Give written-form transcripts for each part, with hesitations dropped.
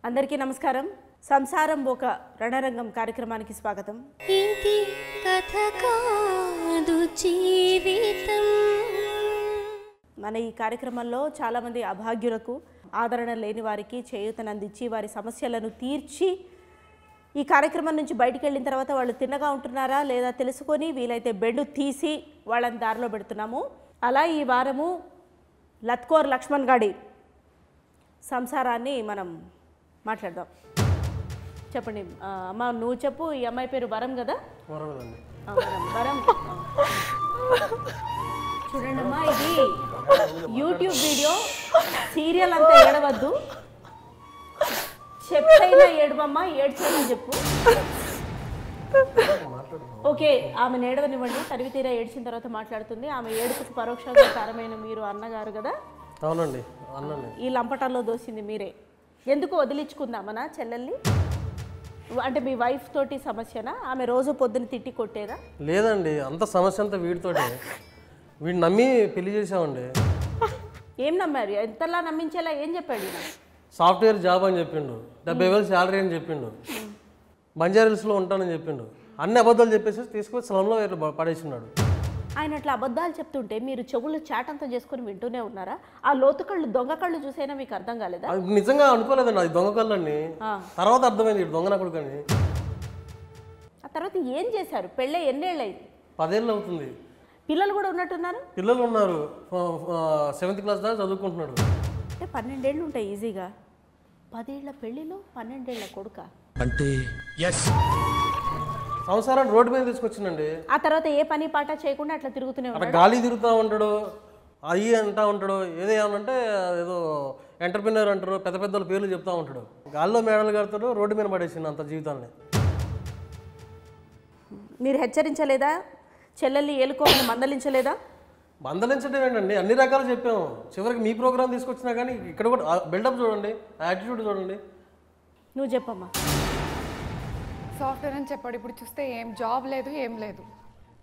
అందరికీ నమస్కారం. సంసారం ఒక రణరంగం కార్యక్రమానికి స్వాగతం. ఇది కథ కాదు జీవితం. మన ఈ కార్యక్రమంలో చాలామంది అభాగ్యులకు, ఆదరణ లేని వారికి చేయూతనందించి వారి సమస్యలను తీర్చి ఈ కార్యక్రమం నుంచి బయటికి వెళ్ళిన తర్వాత వాళ్ళు తిన్నగా ఉంటున్నారా లేదా తెలుసుకొని వీలైతే బెడ్ తీసి వాళ్ళని దారిలో పెడుతున్నాము. అలా ఈ వారము లత్కోర్ లక్ష్మణ్ గాడి సంసారాన్ని మనం మాట్లాడదాం. చెప్పండి అమ్మ, నువ్వు చెప్పు. ఈ అమ్మాయి పేరు వరం కదా? వరం. చూడండి అమ్మా, ఇది యూట్యూబ్ వీడియో, సీరియల్ అంతా ఏడవద్దు. చెప్పైనా ఏడవమ్మా, ఏడ్చైనా చెప్పు. ఓకే, ఆమె ఏడవనివ్వండి. తరివి తీరా ఏడ్చిన తర్వాత మాట్లాడుతుంది. ఆమె ఏడుపుకు పరోక్షంగా కారమైన మీరు అన్నగారు కదా? అవునండి, అన్నని ఈ లంపటాల్లో దోసింది మీరే. ఎందుకు వదిలించుకుందామనా చెల్లెల్ని? అంటే మీ వైఫ్ తోటి సమస్యనా? ఆమె రోజు పొద్దున తిట్టి కొట్టేదా? లేదండి, అంత సమస్య అంతా వీడితోటే. వీడిని నమ్మి పెళ్లి చేసామండి. ఏం నమ్మారు? ఎంతలా నమ్మించేలా ఏం చెప్పాడు ఈయన? సాఫ్ట్వేర్ జాబ్ అని చెప్పిండు, 70,000 శాలరీ అని చెప్పిండు, బంజారాహిల్స్లో ఉంటానని చెప్పిండు. అన్ని అబద్ధాలు చెప్పేసి తీసుకొని స్లంలో పడేసినాడు. ఆయన అట్లా అబద్ధాలు చెప్తుంటే మీరు చెవులు చాటంతా చేసుకొని వింటూనే ఉన్నారా? ఆ లోతు కళ్ళు, దొంగ కళ్ళు చూసైనా మీకు అర్థం కాలేదా? అది నిజంగా అనుకోలేదండి, అది దొంగ కళ్ళని. తర్వాత అర్థమైంది దొంగ నా కొడుకని. ఆ తర్వాత ఏం చేశారు? పెళ్ళే ఎన్నేళ్ళు అయింది? 10 ఏళ్ళు అవుతుంది. పిల్లలు కూడా ఉన్నట్టున్నారు? పిల్లలు ఉన్నారు, 7th క్లాస్ దాకా చదువుకుంటున్నాడు. అంటే 12 ఏళ్ళు ఉంటాయి ఈజీగా. 10 ఏళ్ల పెళ్ళిలో 12 ఏళ్ల కొడుక అంటే సంసారాన్ని రోడ్డు మీద తీసుకొచ్చిందండి. ఆ తర్వాత ఏ పని పాట చేయకుండా అట్లా తిరుగుతూనే అట్లా ఉన్నాడు. గాలి తిరుగుతూ ఉంటాడు, అయ్యి అంటా ఉంటాడు. ఏదో ఏమనంటే ఏదో ఎంటర్ప్రినర్ అంటారు, పెద్ద పెద్ద పేర్లు చెప్తా ఉంటాడు. గాల్లో మేడలు కడతాడు, రోడ్డు మీద పడేసింది అంత జీవితాన్ని. మీరు హెచ్చరించలేదా? చెల్లెల్ని ఏలుకోమని మందలించలేదా? మందలించడం ఏంటండి, అన్ని రకాలు చెప్పాము. చివరికి మీ ప్రోగ్రామ్ తీసుకొచ్చినా కానీ ఇక్కడ కూడా బిల్డప్ చూడండి, యాటిట్యూడ్ చూడండి. నువ్వు చెప్పమ్మా. సాఫ్ట్వేర్ అని చెప్పాడు. ఇప్పుడు చూస్తే ఏం జాబ్ లేదు, ఏం లేదు.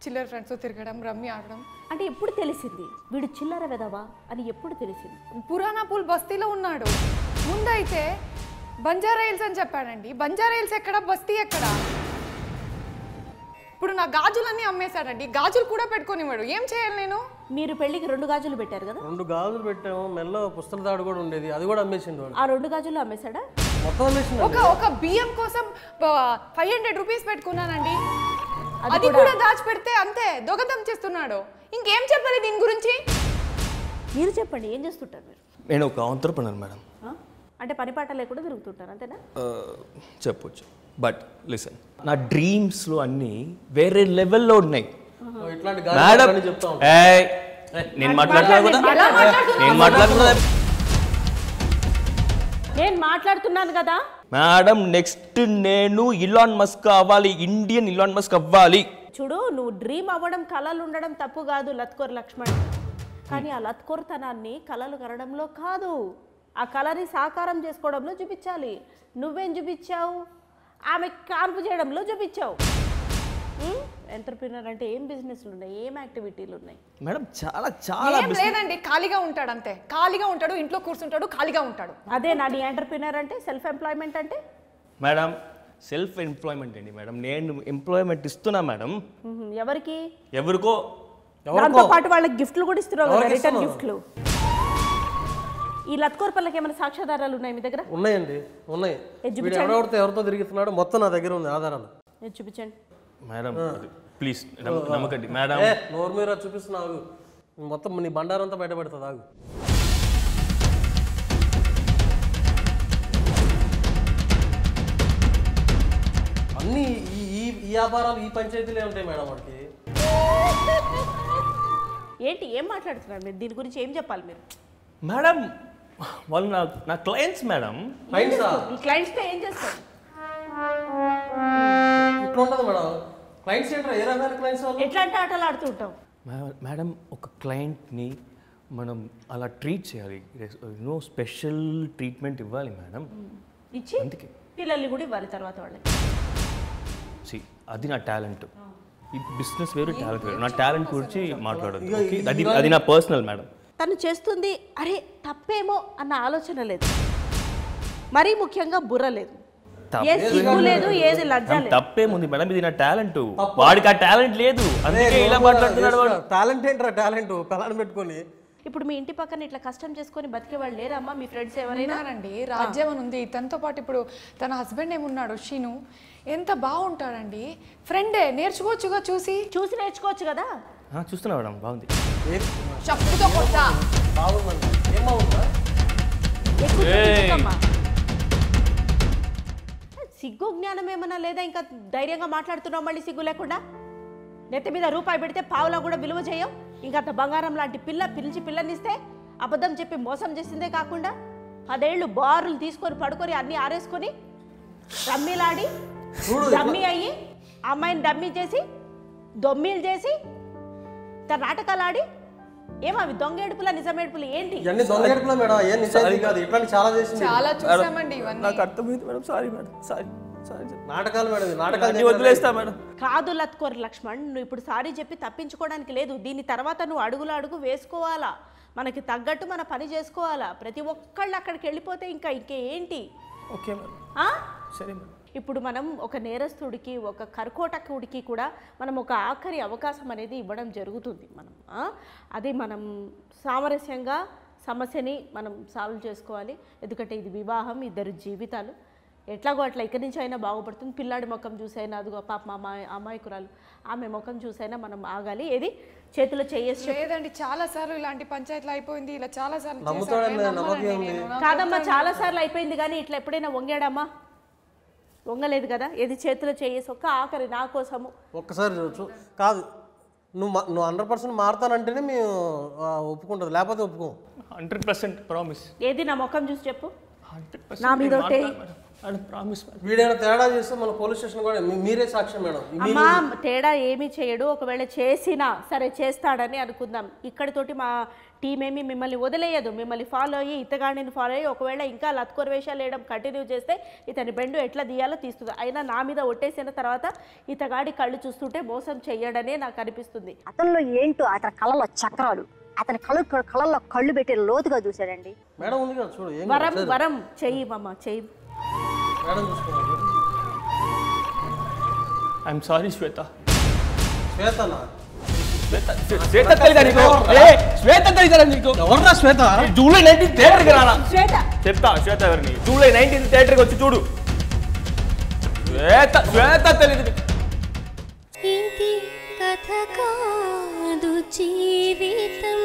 చిల్లర ఫ్రెండ్స్తో తిరగడం, రమ్మి ఆడడం. అంటే ఎప్పుడు తెలిసింది వీడు చిల్లర వెదవా అని? ఎప్పుడు తెలిసింది? పురాణాపూల్ బస్తీలో ఉన్నాడు. ముందైతే బంజారాహిల్స్ అని చెప్పాడండి. బంజారాహిల్స్ ఎక్కడ, బస్తీ ఎక్కడ? ఇప్పుడు నా గాజులన్నీ అమ్మేశాడండి. గాజులు కూడా పెట్టుకోనివాడు. ఏం చేయాలి నేను? మీరు పెళ్లికి 2 గాజులు పెట్టారు కదా? 2 గాజులు పెట్టాము, మెల్ల పుస్తల తాడు కూడా ఉండేది, అది కూడా అమ్మేసిండు వాడు. ఆ 2 గాజులు అమ్మేశాడా? మొత్తం అమ్మేసిండు. ఒక బియ్యం కోసం 500 రూపీస్ పెట్టుకున్నానండి. అది కూడా దాచిపెడితే అంతే దొంగతనం చేస్తున్నాడు. ఇంకేం చెప్పాలి దీని గురించి? మీరు చెప్పండి, ఏం చేస్తుంటారు మీరు? నేను ఒక ఆంటర్‌ప్రెన్యూర్ మేడం. అంటే పని పాట లేకుండా తిరుగుతుంటారు అంతేనా? చెప్పొచ్చు. బట్ లిసన్, నా డ్రీమ్స్లో అన్నీ వేరే లెవెల్లో ఉన్నాయి ఇట్లాంటి మేడం. గాలి చెప్తా ఉంటాడు. నేను మాట్లాడలేదు కదా, నేను మాట్లాడలేదు. నేను మాట్లాడుతున్నాను కదా మేడం. నెక్స్ట్ నేను ఇలాన్ మస్క్ అవ్వాలి, ఇండియన్ ఇలాన్ మస్క్ అవ్వాలి. చూడు, నువ్వు డ్రీమ్ అవ్వడం, కళలు ఉండడం తప్పు కాదు లత్కోర్ లక్ష్మణ్. కానీ ఆ లత్కోర్తనాన్ని కళలు కనడంలో కాదు, ఆ కళని సాకారం చేసుకోవడంలో చూపించాలి. నువ్వేం చూపించావు? ఆమె కాన్పు చేయడంలో చూపించావు. ఎంటర్‌ప్రెన్యూర్ అంటే ఏం బిజినెస్లు ఉన్నాయి, ఏం యాక్టివిటీలు ఉన్నాయి మేడం? చాలా చాలా ఏం లేదండి, ఖాళీగా ఉంటాడు అంతే. ఖాళీగా ఉంటాడు, ఇంట్లో కూర్చుంటాడు, ఖాళీగా ఉంటాడు. అదే నా నీ ఎంటర్‌ప్రెన్యూర్ అంటే, సెల్ఫ్ ఎంప్లాయ్మెంట్ అంటే. మేడం, సెల్ఫ్ ఎంప్లాయ్మెంట్ అండి మేడం. నేను ఎంప్లాయ్మెంట్ ఇస్తున్నా మేడం. ఎవరికి? ఎవరికో. దాంతో పాటు వాళ్ళకి గిఫ్ట్లు కూడా ఇస్తున్నావు కదా, రిటర్న్ గిఫ్ట్లు. ఈ లత్కోర్ పల్లకి ఏమైనా సాక్ష్యాధారాలు ఉన్నాయి మీ దగ్గర? ఉన్నాయండి, ఉన్నాయి. వీడు ఎవరితో తిరుగుతున్నాడు మొత్తం నా దగ్గర ఉంది ఆధారాలు. చూపించండి మేడం ప్లీజ్, నమ్మకండి మేడం. నోరు మీద చూపిస్తున్నావు, మొత్తం నీ బండారంతా బయటపడుతుంది. ఆగు. అన్నీ ఈ వ్యాపారాలు, ఈ పంచాయతీలే ఉంటాయి మేడం వాడికి. ఏంటి, ఏం మాట్లాడుతున్నారు మీరు? దీని గురించి ఏం చెప్పాలి మీరు? మేడం, వాళ్ళు నా క్లయింట్స్ మేడం. ఈ క్లయింట్స్తో ఏం చేస్తారు? ఇట్లా ఉంటుంది మేడం. క్లయింట్స్ ఏంటో ఏ రకమైన క్లయింట్స్ వాళ్ళు? ఎట్లాంటి ఆటలు ఆడుతూ ఉంటాం మేడం? ఒక క్లయింట్ని మనం అలా ట్రీట్ చేయాలి, స్పెషల్ ట్రీట్మెంట్ ఇవ్వాలి మేడం. ఇచ్చి అందుకే పిల్లల్ని కూడా ఇవ్వాలి తర్వాత వాళ్ళకి. అది నా టాలెంట్. ఈ బిజినెస్ వేరు, టాలెంట్ వేరు. నా టాలెంట్ గురించి మాట్లాడదు, అది నా పర్సనల్ మేడం. తను చేస్తుంది అరే తప్పేమో అన్న ఆలోచన లేదు. మరీ ముఖ్యంగా బుర్ర లేదు, ఏ సిగ్గు లేదు, ఏది లజ్జ లేదు. తప్పేముంది మేడం, ఇది నా టాలెంట్. వాడికి ఆ టాలెంట్ లేదు, అందుకే ఇలా మాట్లాడుతున్నాడు వాడు. టాలెంట్ ఏంట్రా టాలెంట్ పిల్లని పెట్టుకొని. ఇప్పుడు మీ ఇంటి పక్కన ఇట్లా కష్టం చేసుకొని బతికే వాళ్ళు లేరమ్మా మీ ఫ్రెండ్స్ ఎవరైనా? ఉన్నారండి, రాజ్యం అని ఉంది. తనతో పాటు ఇప్పుడు తన హస్బెండ్ ఏమున్నాడు షీను, ఎంత బాగుంటాడండి. ఫ్రెండే, నేర్చుకోవచ్చుగా, చూసి నేర్చుకోవచ్చు కదా. చూస్తున్నా మేడం, బాగుంది. చెప్పుతో కొట్ట బాగుందండి, ఏం బాగుందా? సిగ్గు జ్ఞానం ఏమన్నా లేదా? ఇంకా ధైర్యంగా మాట్లాడుతున్నావు మళ్ళీ సిగ్గు లేకుండా. నెత్తి మీద రూపాయి పెడితే పావులా కూడా విలువ చేయం. ఇంకా అంత బంగారం లాంటి పిల్లనిస్తే అబద్ధం చెప్పి మోసం చేసిందే కాకుండా 10 ఏళ్ళు బారులు తీసుకొని పడుకొని అన్ని ఆరేసుకొని రమ్మీలాడి డమ్మీ అయ్యి అమ్మాయిని డమ్మీ చేసి దొమ్మీలు చేసి తన నాటకాలు ఆడి ఏమవి దొంగ ఏడుపులా నిజం ఏడుపులు ఏంటి? దొంగ ఏడుపులా మేడం, ఏం నిజాయితీ కాదు. ఇట్లాంటి చాలా చేసింది, చాలా చూసామండి ఇవన్నీ. నాకు అర్థమైంది మేడం, సారీ మేడం, సారీ. నాటకాలు మేడం, నాటకాలు వదిలేస్తా మేడం. కాదు లత్కోర్ లక్ష్మణ్, నువ్వు ఇప్పుడు సారీ చెప్పి తప్పించుకోవడానికి లేదు. దీని తర్వాత నువ్వు అడుగు వేసుకోవాలా, మనకి తగ్గట్టు మన పని చేసుకోవాలా. ప్రతి ఒక్కళ్ళు అక్కడికి వెళ్ళిపోతే ఇంకా ఇంకేంటి? ఓకే మేడం, సరే మేడం. ఇప్పుడు మనం ఒక నేరస్తుడికి, ఒక కర్కోటకుడికి కూడా మనం ఒక ఆఖరి అవకాశం అనేది ఇవ్వడం జరుగుతుంది. అది మనం సామరస్యంగా సమస్యని మనం సాల్వ్ చేసుకోవాలి. ఎందుకంటే ఇది వివాహం, 2 జీవితాలు. ఎట్లాగో అట్లా ఇక్కడి నుంచి అయినా బాగుపడుతుంది. పిల్లాడి ముఖం చూసైనా, అదిగో పాప అమ్మాయికురాలు ఆమె ముఖం చూసైనా మనం ఆగాలి. ఏది చేతిలో చేయేసి లేదండి, చాలా సార్లు ఇలాంటి పంచాయతీలు అయిపోయింది. ఇలా చాలా సార్లు కాదమ్మా, చాలా సార్లు అయిపోయింది. కానీ ఇట్లా ఎప్పుడైనా వంగాడమ్మా? వంగలేదు కదా. ఏది చేతిలో చేయేసి ఒక్క ఆఖరి నా కోసము ఒక్కసారి చూడచ్చు. కాదు, నువ్వు 100% మారుతానంటేనే మేము ఒప్పుకుంటుంది, లేకపోతే ఒప్పుకోం. 100% ప్రామిస్. ఏది నా ముఖం చూసి చెప్పు, నా మీద వీడైనా తేడా చేస్తే మన పోలీస్ స్టేషన్ కూడా మీరే సాక్ష్యం మేడం. అమ్మా తేడా ఏమీ చేయడు. ఒకవేళ చేసినా సరే చేస్తాడని అనుకుందాం. ఇక్కడితోటి మా టీం ఏమి మిమ్మల్ని వదిలేయదు. మిమ్మల్ని ఫాలో అయ్యి, ఇతగాడిని ఫాలో అయ్యి ఒకవేళ ఇంకా లత్కోర్ వేషాలు వేయడం కంటిన్యూ చేస్తే ఇతని బెండు ఎట్లా తీయాలో తీస్తుంది. అయినా నా మీద ఒట్టేసిన తర్వాత ఇతగాడి కళ్ళు చూస్తుంటే మోసం చెయ్యడనే నాకు అనిపిస్తుంది. అతనిలో ఏంటో అతని కళ్ళలో చక్రాలు, అతని కళ్ళల్లో కళ్ళు పెట్టి లోతుగా చూశాడండి. మేడం ఉంది కదా చూడు, వరం చెయ్యి మామ, చెయ్యి మేడం చూసుకోండి. ఐఎమ్ సారీ శ్వేత. శ్వేతనా? శ్వేత తెలీదా నీకు? శ్వేత తెలీదా నీకు? ఎవర్రా శ్వేత? జూలై 19 థియేటర్కి రానా? శ్వేత చెప్తా, శ్వేత ఎవరిని? జూలై 19 థియేటర్కి వచ్చి చూడు. శ్వేత తెలీదు. ఇది కథ కాదు జీవితం.